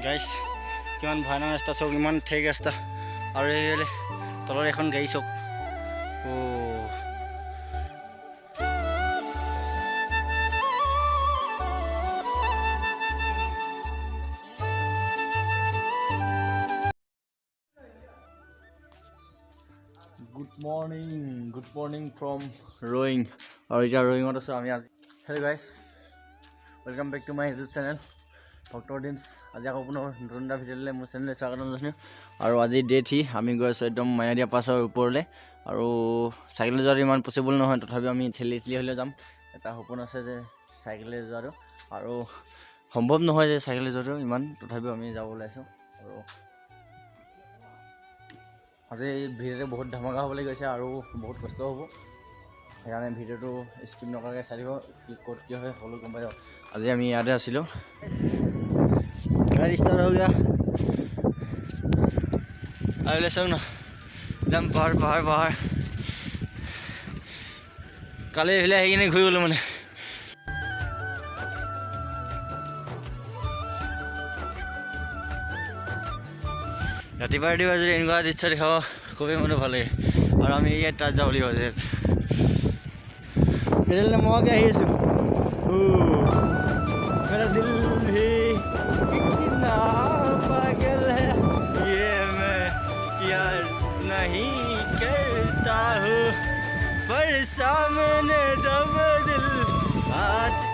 গাইছ কিমান ভয়ানক ৰাস্তা চাওক, ইমান ঠেক ৰাস্তা আৰু এইফালে তলত এখন গাড়ী চাওক। Good morning from Roing. আৰু এতিয়া ৰয়িঙত আছোঁ আমি আজি। Hello' guys, welcome back to my YouTube channel ভক্তৰ ড্ৰিমছ। আজি আকৌ পুনৰ নতুন এটা ভিডিঅ'লৈ মোৰ চেনেললৈ স্বাগতম জনাইছোঁ। আৰু আজি ডে 3 আমি গৈ আছোঁ একদম মায়াদিয়া পাছৰ ওপৰলৈ। আৰু চাইকেলে যোৱাটো ইমান পচিবল নহয়, তথাপিও আমি ঠেলি হ'লেও যাম। এটা সপোন আছে যে চাইকেলে যোৱাটো, আৰু সম্ভৱ নহয় যে চাইকেলে যোৱাটো ইমান, তথাপিও আমি যাব ওলাইছোঁ। আৰু আজি এই ভিডিঅ'টো বহুত ধামাকা হ'বলৈ গৈছে আৰু বহুত কষ্ট হ'ব, সেইকাৰণে ভিডিঅ'টো স্কিপ নকৰাকৈ চাই দিব। ক'ত কি হয় সকলো গম পাই যাব। আজি আমি ইয়াতে আছিলোঁ। ষ্টাৰ্ট হৈ গ'লা আহিলে চাওক ন, একদম পাহাৰ। কালি এইফালে আহি কিনে ঘূৰি গ'লোঁ মানে। ৰাতিপুৱা যদি এনেকুৱা দৃশ্য দেখাব খুবেই মনটো ভাল লাগে। আৰু আমি ইয়াত তাত যাব লাগিব যে এইডালে মইকে আহি আছোঁ। मेरा दिल भी कितना पागल है, ये मैं प्यार नहीं करता हूँ, पर सामने जब दिल आते।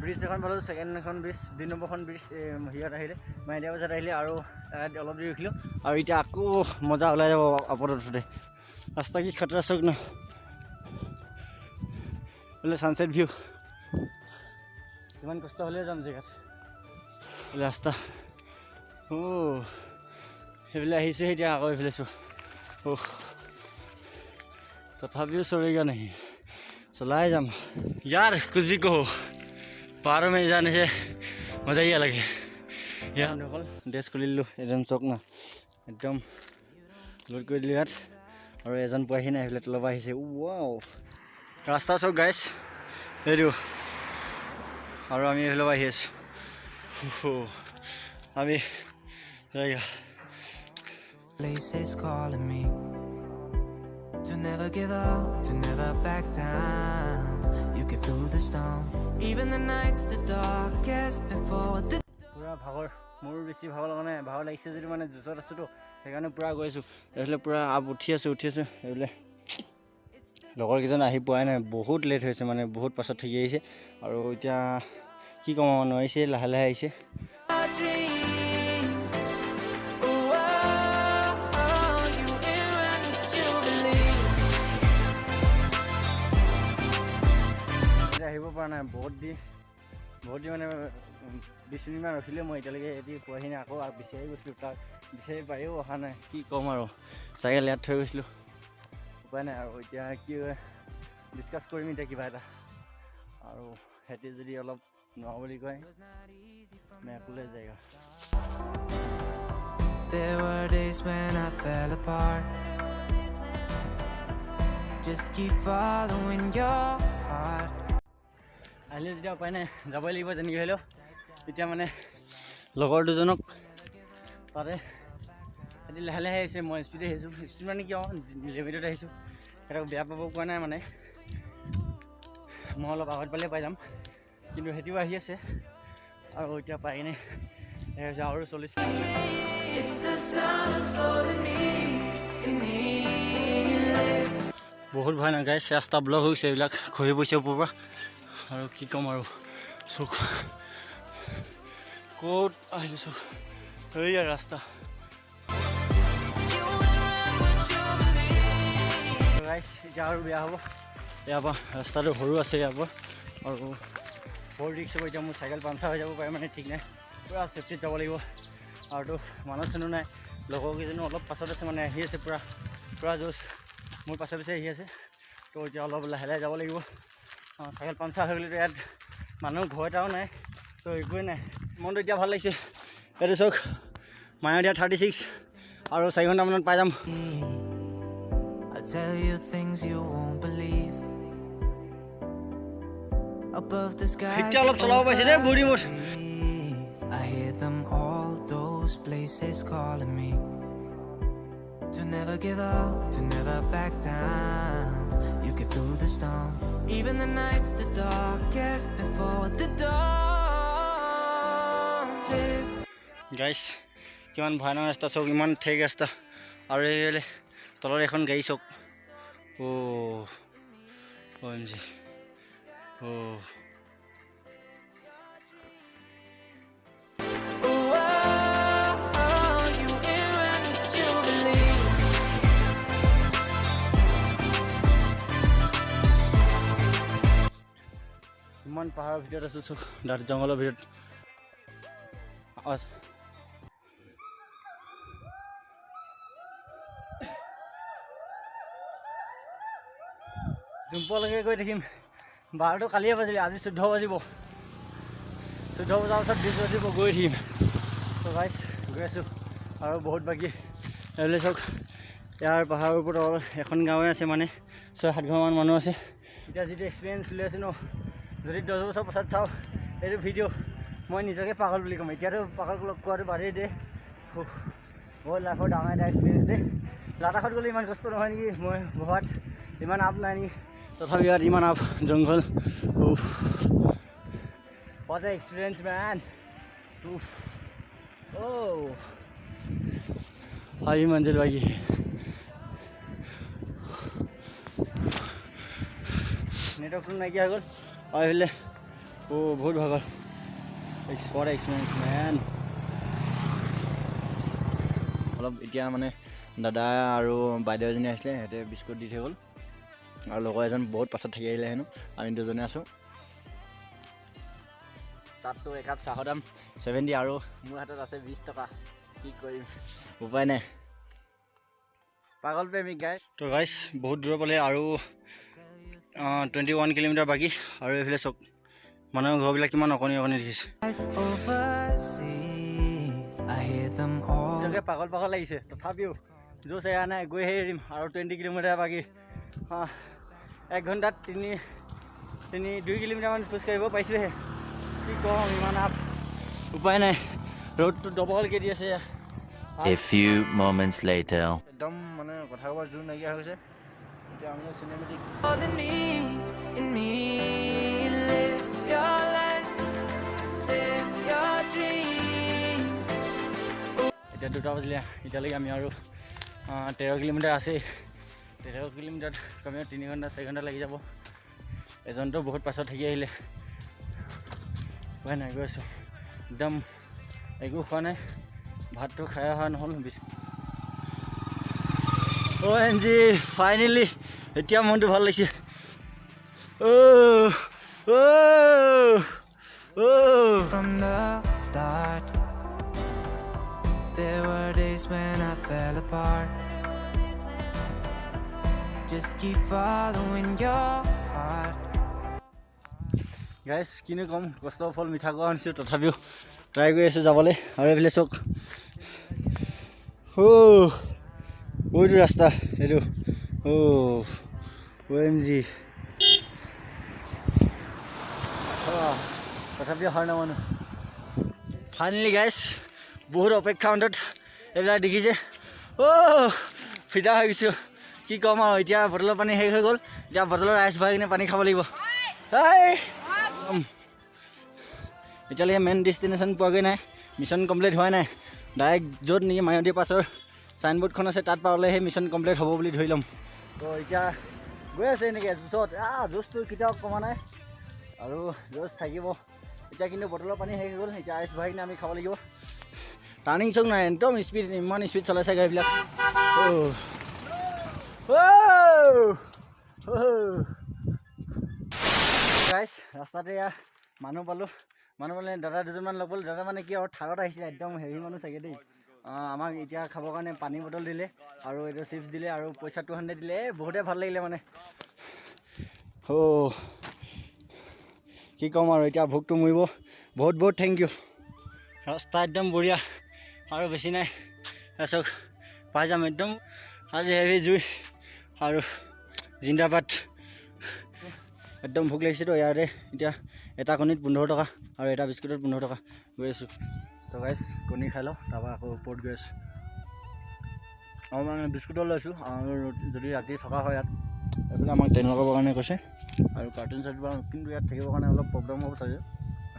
ব্ৰিজ এখন পালোঁ, ছেকেণ্ড এখন ব্ৰিজ, 2 নম্বৰখন ব্ৰিজ হেৰিয়াত আহিলে, মাইদিয়া বজাত আহিলে। আৰু ইয়াত অলপ দেৰি ৰখিলোঁ, আৰু এতিয়া আকৌ মজা ওলাই যাব আপদতে। ৰাস্তা কি খাতৰা চাওক ন, বোলে ছানছেট ভিউ। যিমান কষ্ট হ'লেও যাম জেগাত ৰাস্তা। সেইফালে আহিছোঁ, এতিয়া আকৌ এইফালে চোঁ। তথাপিও চৰেগা নাহি, চলাই যাম यार, कुछ भी कहो, पहाड़ों में जाने से मज़ा ही अलग है। ইয়াৰ নকল ড্ৰেছ খুলি দিলোঁ, একদম চক না, একদম লোড কৰি দিলোঁ ইয়াত। আৰু এজন পোৱাহি নাই, এইফালে তলৰ পৰা আহিছে। ৱাও, ৰাস্তা চক গাইছ এইটো। আৰু আমি এইফালৰ পৰা আহি আছোঁ। আমি জেগা Places calling me to never give up, to never back down. You get through the storm, even the nights the darkest before the পুৰা ভাগৰ, মোৰ বেছি ভাগৰ লগা নাই। ভাগৰ লাগিছে যদি মানে জোচত আছোঁতো, সেইকাৰণে পূৰা গৈ আছোঁ। এইফালে পূৰা উঠি আছোঁ। এইফালে লগৰকেইজন আহি পোৱাই নাই, বহুত লেট হৈছে মানে, বহুত পাছত থাকি আহিছে। আৰু এতিয়া কি ক'ম, নোৱাৰিছে, লাহে লাহে আহিছে। আহিব পৰা নাই, বহুত দিন মানে 20 মিনিটমান ৰখিলে মই, এতিয়ালৈকে এটি পোৱাহি নাই। আকৌ বিচাৰি গৈছিলোঁ, তাক বিচাৰি পাৰিও অহা নাই। কি ক'ম আৰু, চাইকেল ইয়াত থৈ গৈছিলোঁ, উপায় নাই। আৰু এতিয়া কি ডিছকাছ কৰিম এতিয়া কিবা এটা, আৰু সিহঁতি যদি অলপ নোৱাৰোঁ বুলি কয়, মই একোলৈ জেগা। There were days when I fell apart, just keep following your heart. আহিলে যেতিয়া উপায় নাই, যাবই লাগিব যেনেকৈ হ'লেও। এতিয়া মানে লগৰ দুজনক তাতে সিহঁতি লাহে লাহে আহিছে, মই স্পীডে আহিছোঁ। স্পীড মানে কিয়, লিমিটত আহিছোঁ। সিহঁতক বেয়া পাব কোৱা নাই মানে, মই অলপ আগত পালে পাই যাম, কিন্তু সিহঁতিও আহি আছে। আৰু এতিয়া পাই কিনে আৰু 40 বহুত ভয় নাগাইছে, ৰাস্তা ব্লক হৈছে, এইবিলাক খহি পৰিছে ওপৰৰ পৰা। আৰু কি ক'ম আৰু চক ক'ত আহিছোঁ এইয়া ৰাস্তা গাইছ এতিয়া আৰু বেয়া হ'ব ইয়াৰ পৰা ৰাস্তাটো সৰু আছে ইয়াৰ পৰা আৰু বৰ ৰিক্স হ'ব এতিয়া মোৰ চাইকেল পামচাৰ হৈ যাব পাৰে মানে ঠিক নাই পূৰা চেফটিত যাব লাগিব আৰুতো মানুহ চানুহ নাই লগৰ কেইজনো অলপ পাছত আছে মানে আহি আছে পূৰা জোচ মোৰ পাছে পাছে আহি আছে তো এতিয়া অলপ লাহে লাহে যাব লাগিব চাইকেল পামচাৰ হৈ গ'লেতো ইয়াত মানুহ ঘৰ এটাও নাই তো একোৱেই নাই মনটো এতিয়া ভাল লাগিছে এইটো চাওক মায়'দিয়া 36 আৰু 4 ঘণ্টামানত পাই যাম I tell you things you won't believe above the sky এতিয়া অলপ চলাব পাইছে দেই বুঢ়ী মোৰ I hear them all those places calling me to never give up to never back down you get through the storm even the nights the darkest before the dawn গাইছ কিমান ভয়ানক ৰাস্তা চাওক ইমান ঠেক ৰাস্তা আৰু এই তলৰ এখন গাড়ী চাওক OMG ইমান পাহাৰৰ ভিতৰত আছোঁ চাওক ডাঠ জংঘলৰ ভিতৰত ডিম্পলৈকে গৈ থাকিম 12টো কালিয়ে বাজিলে আজি 14 বাজিব 14 বজাৰ পাছত 20 বাজিব গৈ থাকিম তো গাইছ গৈ আছোঁ আৰু বহুত বাকী এইবিলাক চাওক ইয়াৰ পাহাৰৰ ওপৰত এখন গাঁৱে আছে মানে 6-7 ঘৰমান মানুহ আছে এতিয়া যিটো এক্সপিৰিয়েঞ্চ লৈ আছে ন যদি 10 বছৰ পাছত চাওঁ এইটো ভিডিঅ' মই নিজকে পাগল বুলি ক'ম এতিয়াতো পাগল কোৱাটো বাদেই দে বহুত লাখৰ ডাঙৰ এটা এক্সপিৰিয়েঞ্চ দেই লাডাখত গ'লে ইমান কষ্ট নহয় নেকি মই ভবাত ইমান আপ নাই নেকি তথাপি ইয়াত ইমান আপ জংঘল what an experience man high मंजिल बाकी नेटवर्क नाइकिया हो गल आइले बहुत भागल what an experience man অলপ এতিয়া মানে দাদা আৰু বাইদেউ এজনী আহিছিলে হেতে বিস্কুট দি থৈ গ'ল আৰু লগৰ এজন বহুত পাছত থাকি আহিলে হেনো আমি দুজনে আছোঁ তাততো একাপ চাহৰ দাম 70 আৰু মোৰ হাতত আছে 20 টকা কি কৰিম উপায় নাই পাগল প্ৰেমিক গাইছ তো গাইছ বহুত দূৰ পালে আৰু 21 কিলোমিটাৰ বাকী আৰু এইফালে চক মানুহৰ ঘৰবিলাক কিমান অকণি অকণি দেখিছে জগে পাগল পাগল লাগিছে তথাপিও জোচ এৰা নাই গৈ হেৰিম আৰু 20 কিলোমিটাৰ বাকী 1 ঘণ্টাত 2 কিলোমিটাৰমান খোজ কাঢ়িব পাইছোঁহে কি কম ইমান আপ উপায় নাই ৰ'দটো ডবলকৈ দি আছে A few moments later একদম মানে কথা ক'ব জোৰ নাইকিয়া হৈ গৈছে এতিয়া আমি চিনেমেটিক এতিয়া 2টা বাজিলে এতিয়ালৈকে আমি আৰু 13 কিলোমিটাৰ আছেই 13 কিলোমিটাৰত কমেও 3 ঘণ্টা 4 ঘণ্টা লাগি যাব এজনটো বহুত পাছত থাকি আহিলে উপায় নাই গৈ আছোঁ একদম একো খোৱা নাই ভাতটো খাই অহা নহ'ল OMG ফাইনেলি এতিয়া মনটো ভাল লাগিছে from the start there were days when I fell apart just keep following your heart গাইছ কিনো কম কষ্টৰ ফল মিঠা খোৱা শুনিছোঁ তথাপিও ট্ৰাই কৰি আছোঁ যাবলৈ আৰু এইফালে চাওক এইটো ৰাস্তা এইটো OMG তথাপিও হাৰ নামানো ফাইনেলি গাইছ বহুত অপেক্ষা অন্তত এইবিলাক দেখিছে ফিদা হৈ গৈছোঁ কি ক'ম আৰু এতিয়া বটলৰ পানী শেষ হৈ গ'ল এতিয়া বটলৰ আইচ ভৰাই কিনে পানী খাব লাগিব এতিয়ালৈকে মেইন ডেষ্টিনেশ্যন পোৱাগৈ নাই মিছন কমপ্লিট হোৱা নাই ডাইৰেক্ট য'ত নেকি মায়'দিয়া পাছৰ চাইনবোৰ্ডখন আছে তাত পালে সেই মিছন কমপ্লিট হ'ব বুলি ধৰি ল'ম তো এতিয়া গৈ আছে এনেকৈ জোচত জোচটো কেতিয়াও কমা নাই আৰু ৰ'জ থাকিব এতিয়া কিন্তু বটলৰ পানী শেষ হৈ গ'ল এতিয়া আইচ ভৰাই কিনে আমি খাব লাগিব টাৰ্ণিং চক নাই একদম স্পীড ইমান স্পীড চলাইছে গাড়ীবিলাক গাইছ ৰাস্তাতে এয়া মানুহ পালোঁ দাদা দুজনমান লগ পালোঁ দাদা মানে কি আৰু থাৰত আহিছিলে একদম হেৰি মানুহ চাগে দেই আমাক এতিয়া খাবৰ কাৰণে পানী বটল দিলে আৰু এইটো চিপছ দিলে আৰু পইচা 200 দিলে বহুতে ভাল লাগিলে মানে কি ক'ম আৰু এতিয়া ভোকটো মৰিব বহুত থেংক ইউ ৰাস্তা একদম বঢ়িয়া আৰু বেছি নাই চাওক পাই যাম একদম আজি হেভি জুই আৰু জিন্দাবাদ একদম ভোক লাগিছেতো ইয়াতে এতিয়া এটা কণীত 15 টকা আৰু এটা বিস্কুটত 15 টকা গৈ আছোঁ তো গাইছ কণী খাই লওঁ তাৰপৰা আকৌ ওপৰত গৈ আছোঁ আৰু মানে বিস্কুটো লৈছোঁ আৰু যদি ৰাতি থকা হয় ইয়াত এইফালে আমাক ট্ৰেইন লগাবৰ কাৰণে কৈছে আৰু কাৰ্টুন চাৰ্ট বাৰু কিন্তু ইয়াত থাকিবৰ কাৰণে অলপ প্ৰব্লেম হ'ব চাগে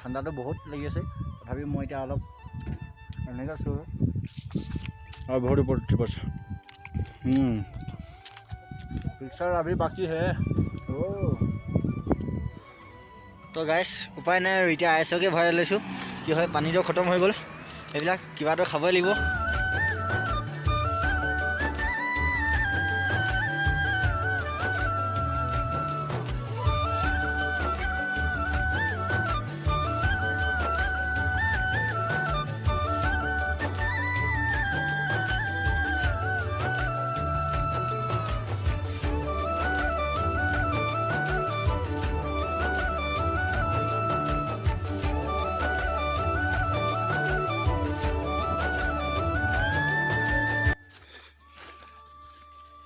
ঠাণ্ডাটো বহুত লাগি আছে তথাপি মই এতিয়া অলপ এনেকৈ আছোঁ আৰু বহুত ওপৰত উঠি পৰিছে পিকচাৰ আভি বাকী হে তো গাইছ উপায় নাই আৰু এতিয়া আইচকে ভৰাই লৈছোঁ কি হয় পানীটো খতম হৈ গ'ল এইবিলাক কিবাটো খাবই লাগিব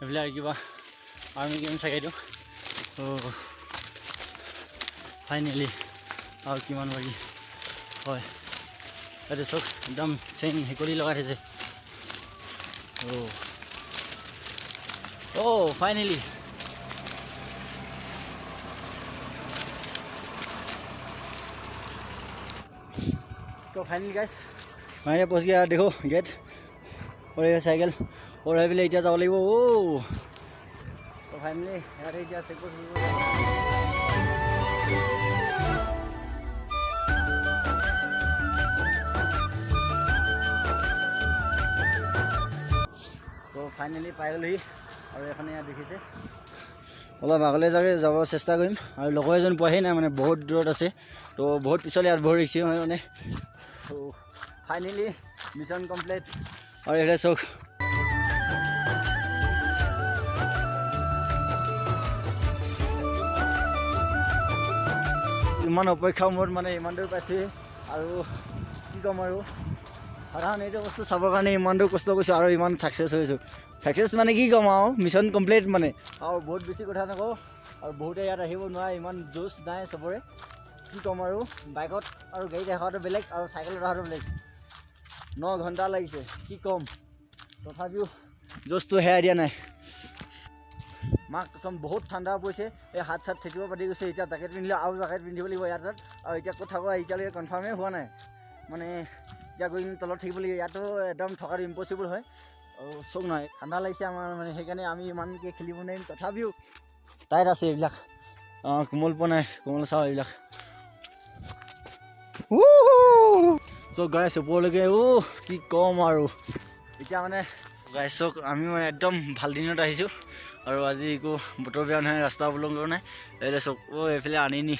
এইবিলাক কিবা আৰ্মি গেম চাগে এইটো ফাইনেলি আৰু কিমান বাকী হয় এইটো চব একদম চেইন হেকলি লগাই থৈছে ফাইনেলি तो फाइनली गाइस मैं पहुंच गया देखो गेट और ये साइकिल और है भी इतना जाओ वो तो फाइनली यार इतना से कुछ तो फाइनली पाई गलि और एखने यहाँ देखिसे অলপ আগলৈ যাব চেষ্টা কৰিম আৰু লগৰ এজন পোৱাহি নাই মানে বহুত দূৰত আছে তো বহুত পিছলৈ ইয়াত ভৰি ৰাখিছে মানে ফাইনেলি মিছন কমপ্লিট আৰু এটা চক ইমান অপেক্ষা মূৰত মানে ইমান দূৰ পাইছে আৰু কি ক'ম আৰু সাধাৰণ এইটো বস্তু চাবৰ কাৰণে ইমান দূৰ কষ্ট কৰিছোঁ আৰু ইমান ছাকচেছ হৈছোঁ ছাকচেছ মানে কি ক'ম আৰু মিছন কমপ্লিট মানে আৰু বহুত বেছি কথা নকওঁ আৰু বহুতে ইয়াত আহিব নোৱাৰে ইমান জোচ নাই চবৰে কি ক'ম আৰু বাইকত আৰু গাড়ীত অহাটো বেলেগ আৰু চাইকেলত অহাটো বেলেগ 9 ঘণ্টা লাগিছে কি ক'ম তথাপিও জোচটো হেৰাই দিয়া নাই মাক কচম বহুত ঠাণ্ডা পৰিছে এই হাত চাত থেকিব পাতি গৈছে এতিয়া জেকেট পিন্ধিলে আৰু জেকেট পিন্ধিব লাগিব ইয়াত আৰু এতিয়া ক'ত থাকোঁ এতিয়ালৈকে কনফাৰ্মেই হোৱা নাই মানে এতিয়া গৈ তলত থাকিব লাগিব ইয়াতো একদম থকাটো ইম্পচিবল হয় আৰু চক নহয় ঠাণ্ডা লাগিছে আমাৰ মানে সেইকাৰণে আমি ইমানকৈ খেলিব নোৱাৰিম তথাপিও টাইট আছে এইবিলাক কোমল পোৱা নাই কোমল চাওঁ এইবিলাক চক গাইছ ওপৰলৈকে কি ক'ম আৰু এতিয়া মানে গাইছক আমি মানে একদম ভাল দিনত আহিছোঁ আৰু আজি একো বতৰ বেয়া নহয় ৰাস্তা অৱলম্বন কৰা নাই এইটো চক এইফালে আনিনি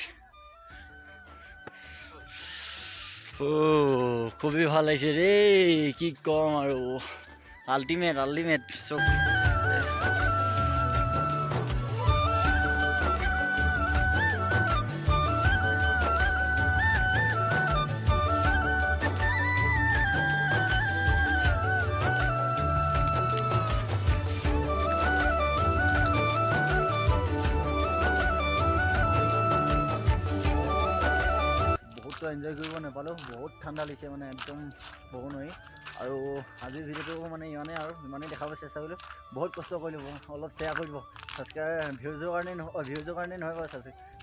খুবেই ভাল লাগিছে দেই কি ক'ম আৰু আল্টিমেট চক এনজয় কৰিব নাপালোঁ বহুত ঠাণ্ডা লাগিছে মানে একদম ব'ব নোৱাৰি আৰু আজিৰ ভিডিঅ'টো মানে ইমানেই দেখাব চেষ্টা কৰিলোঁ বহুত কষ্ট কৰিলোঁ অলপ শ্বেয়াৰ কৰি দিব ভিউজৰ কাৰণেই নহয় বাৰু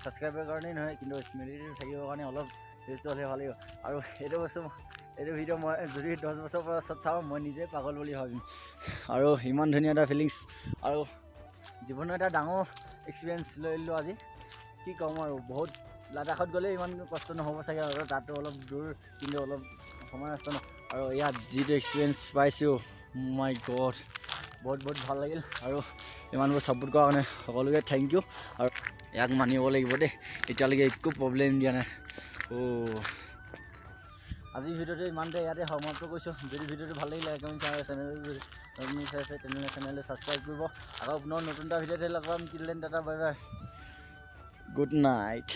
ছাবস্ক্ৰাইবাৰ কাৰণেই নহয় কিন্তু স্মৃতিটো থাকিবৰ কাৰণে অলপ ভিউজটো হ'লে ভাল লাগিব আৰু এইটো ভিডিঅ' মই যদি 10 বছৰ পাছত চাওঁ মই নিজে পাগল বুলি ভাবিম আৰু ইমান ধুনীয়া এটা ফিলিংছ আৰু জীৱনৰ এটা ডাঙৰ এক্সপিৰিয়েঞ্চ লৈ ল'লোঁ আজি কি ক'ম আৰু বহুত লাডাখত গ'লে ইমান কষ্ট নহ'ব চাগে আৰু তাতো অলপ দূৰ কিন্তু অলপ সময় ৰাস্তা ন আৰু ইয়াত যিটো এক্সপিৰিয়েঞ্চ পাইছোঁ মাই গড বহুত ভাল লাগিল আৰু ইমানবোৰ ছাপোৰ্ট কৰাৰ কাৰণে সকলোকে থেংক ইউ আৰু ইয়াক মানিব লাগিব দেই এতিয়ালৈকে একো প্ৰব্লেম দিয়া নাই আজিৰ ভিডিঅ'টো ইমানতে ইয়াতে সমাপ্ত কৰিছোঁ যদি ভিডিঅ'টো ভাল লাগিলে চেনেলটো ছাবস্ক্ৰাইব কৰিব আকৌ পুনৰ নতুন এটা ভিডিঅ'তে লগ পাম till then tata bye bye good night